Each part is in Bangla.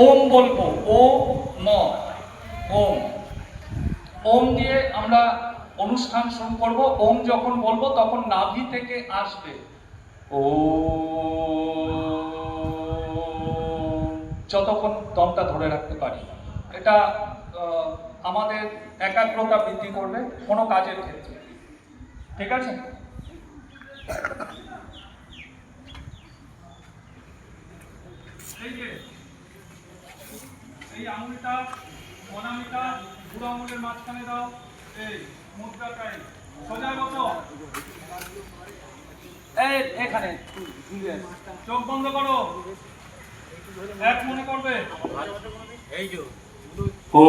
ওম বলবো, ওম ম, ওম। ওম দিয়ে আমরা অনুষ্ঠান শুরু করব। ওম যখন বলবো তখন নাভি থেকে আসবে ও, যতক্ষণ দমটা ধরে রাখতে পারি। এটা আমাদের একাগ্রতা বৃদ্ধি করবে কোনো কাজের ক্ষেত্রে। ঠিক আছে? এই যে এই আঙুলটা অনামিকা বুড়ো আঙুলের মাঝখানে দাও, এই মুদ্রাটাই সোজা মতো এই এখানে চোখ বন্ধ করো, এক মনে করবে এই যে ও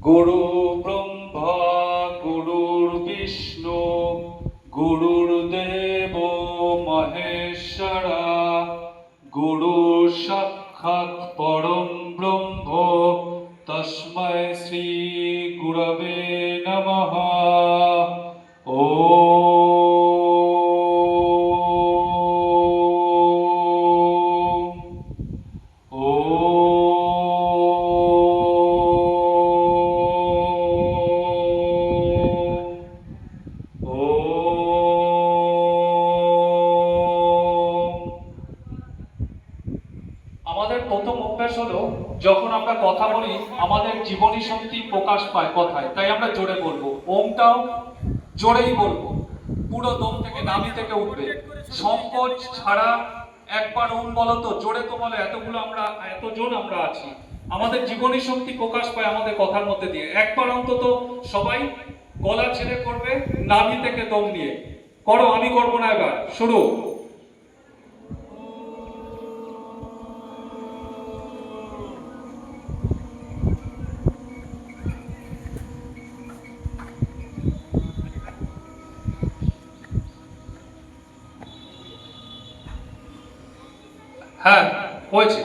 গুরু ব্রহ্মা গুরুর্বিষ্ণু গুরুর্দেব মহেশ্বরা গুরু সাক্ষাৎ পরম ব্রহ্ম তস্मै শ্রী গুরবে নমঃ। ও আমাদের প্রথম অভ্যাস হলো যখন আমরা কথা বলি আমাদের জীবনী শক্তি প্রকাশ পায় কথায়, তাই আমরা জোরে বলবো। ওমটাও জোরেই বলবো, পুরো দম থেকে নাভি থেকে উঠবে, সংকোচ ছাড়া। একবার ওম বলো তো, জোরে তো বলে, এতজন আমরা আছি, আমাদের জীবনী শক্তি প্রকাশ পায় আমাদের কথার মধ্যে দিয়ে। একবার অন্তত সবাই গলা ছেড়ে করবে, নাভি থেকে দম নিয়ে করো, আমি করবো না, এবার শুরু। হ্যাঁ, হয়েছে।